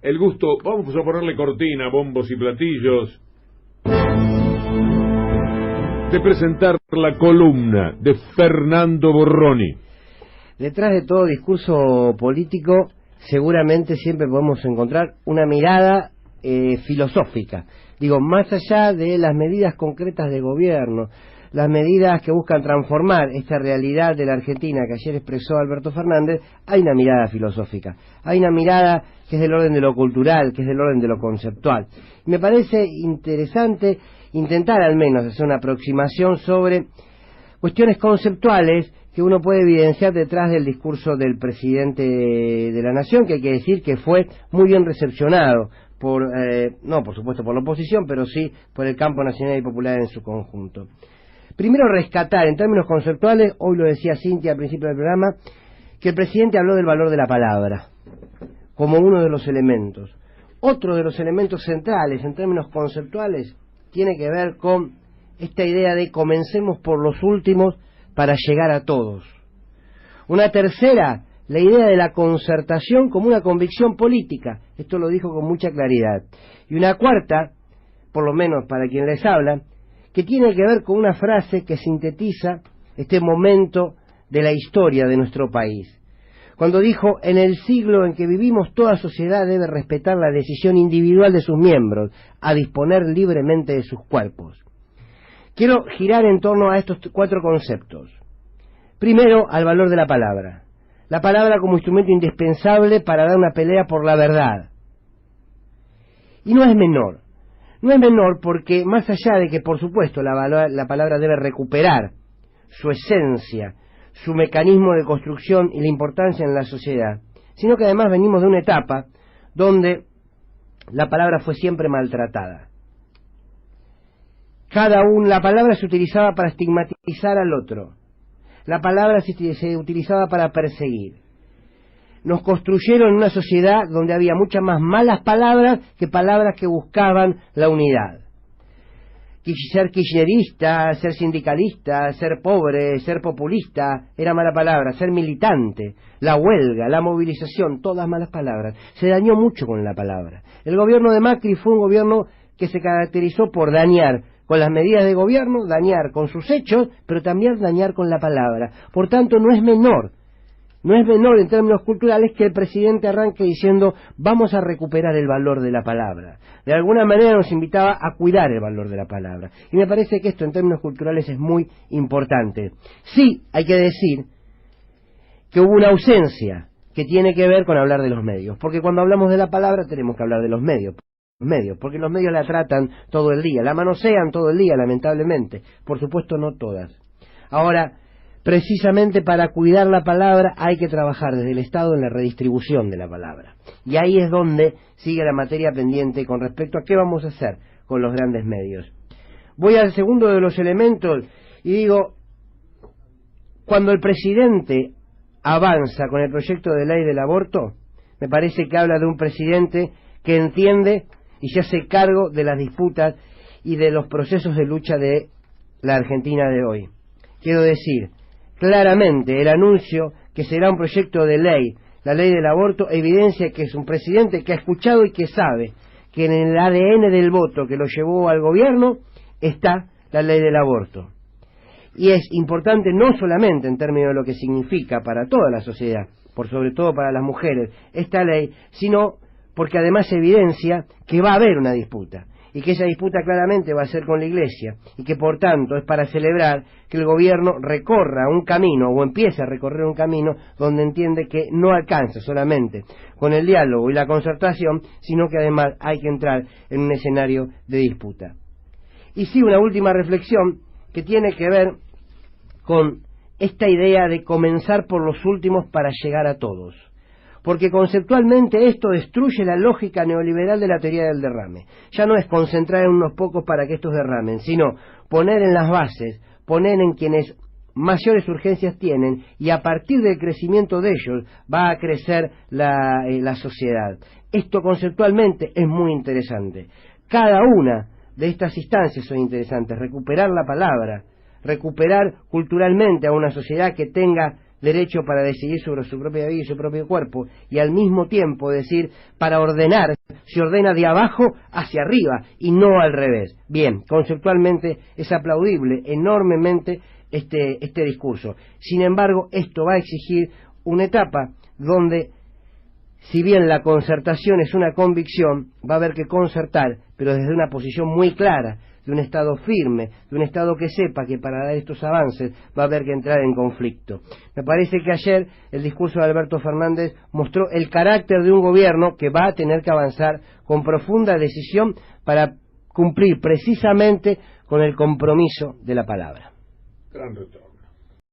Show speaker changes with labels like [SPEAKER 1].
[SPEAKER 1] el gusto, vamos a ponerle cortina, bombos y platillos, de presentar la columna de Fernando Borroni.
[SPEAKER 2] Detrás de todo discurso político, seguramente siempre podemos encontrar una mirada filosófica. Digo, más allá de las medidas concretas de gobierno, las medidas que buscan transformar esta realidad de la Argentina que ayer expresó Alberto Fernández, hay una mirada filosófica, hay una mirada que es del orden de lo cultural, que es del orden de lo conceptual. Me parece interesante intentar al menos hacer una aproximación sobre cuestiones conceptuales que uno puede evidenciar detrás del discurso del presidente de la Nación, que hay que decir que fue muy bien recepcionado por, no por supuesto por la oposición, pero sí por el campo nacional y popular en su conjunto. Primero, rescatar en términos conceptuales, hoy lo decía Cintia al principio del programa, que el presidente habló del valor de la palabra como uno de los elementos. Otro de los elementos centrales en términos conceptuales tiene que ver con esta idea de comencemos por los últimos para llegar a todos. Una tercera, la idea de la concertación como una convicción política. Esto lo dijo con mucha claridad. Y una cuarta, por lo menos para quien les habla, que tiene que ver con una frase que sintetiza este momento de la historia de nuestro país. Cuando dijo, en el siglo en que vivimos, toda sociedad debe respetar la decisión individual de sus miembros a disponer libremente de sus cuerpos. Quiero girar en torno a estos cuatro conceptos. Primero, al valor de la palabra. La palabra como instrumento indispensable para dar una pelea por la verdad. Y no es menor. No es menor porque, más allá de que, por supuesto, la palabra debe recuperar su esencia, su mecanismo de construcción y la importancia en la sociedad, sino que además venimos de una etapa donde la palabra fue siempre maltratada. La palabra se utilizaba para estigmatizar al otro. La palabra se utilizaba para perseguir. Nos construyeron una sociedad donde había muchas más malas palabras que buscaban la unidad. Ser kirchnerista, ser sindicalista, ser pobre, ser populista, era mala palabra. Ser militante, la huelga, la movilización, todas malas palabras. Se dañó mucho con la palabra. El gobierno de Macri fue un gobierno que se caracterizó por dañar con las medidas de gobierno, dañar con sus hechos, pero también dañar con la palabra. Por tanto, no es menor en términos culturales que el presidente arranque diciendo vamos a recuperar el valor de la palabra. De alguna manera nos invitaba a cuidar el valor de la palabra. Y me parece que esto en términos culturales es muy importante. Sí, hay que decir que hubo una ausencia que tiene que ver con hablar de los medios. Porque cuando hablamos de la palabra tenemos que hablar de los medios, porque los medios la tratan todo el día, la manosean todo el día, lamentablemente. Por supuesto, no todas. Ahora, precisamente para cuidar la palabra hay que trabajar desde el Estado en la redistribución de la palabra. Y ahí es donde sigue la materia pendiente con respecto a qué vamos a hacer con los grandes medios. Voy al segundo de los elementos y digo, cuando el presidente avanza con el proyecto de ley del aborto, me parece que habla de un presidente que entiende y se hace cargo de las disputas y de los procesos de lucha de la Argentina de hoy. Quiero decir, claramente el anuncio que será un proyecto de ley, la ley del aborto, evidencia que es un presidente que ha escuchado y que sabe que en el ADN del voto que lo llevó al gobierno está la ley del aborto. Y es importante no solamente en términos de lo que significa para toda la sociedad, por sobre todo para las mujeres, esta ley, sino porque además evidencia que va a haber una disputa, y que esa disputa claramente va a ser con la Iglesia, y que por tanto es para celebrar que el gobierno recorra un camino, o empiece a recorrer un camino, donde entiende que no alcanza solamente con el diálogo y la concertación, sino que además hay que entrar en un escenario de disputa. Y sí, una última reflexión que tiene que ver con esta idea de comenzar por los últimos para llegar a todos. Porque conceptualmente esto destruye la lógica neoliberal de la teoría del derrame. Ya no es concentrar en unos pocos para que estos derramen, sino poner en las bases, poner en quienes mayores urgencias tienen, y a partir del crecimiento de ellos va a crecer la sociedad. Esto conceptualmente es muy interesante. Cada una de estas instancias son interesantes. Recuperar la palabra, recuperar culturalmente a una sociedad que tenga derecho para decidir sobre su propia vida y su propio cuerpo, y al mismo tiempo decir, para ordenar, se ordena de abajo hacia arriba y no al revés. Bien, conceptualmente es aplaudible enormemente este discurso. Sin embargo, esto va a exigir una etapa donde, si bien la concertación es una convicción, va a haber que concertar, pero desde una posición muy clara, de un Estado firme, de un Estado que sepa que para dar estos avances va a haber que entrar en conflicto. Me parece que ayer el discurso de Alberto Fernández mostró el carácter de un gobierno que va a tener que avanzar con profunda decisión para cumplir precisamente con el compromiso de la palabra.
[SPEAKER 1] Gran retorno.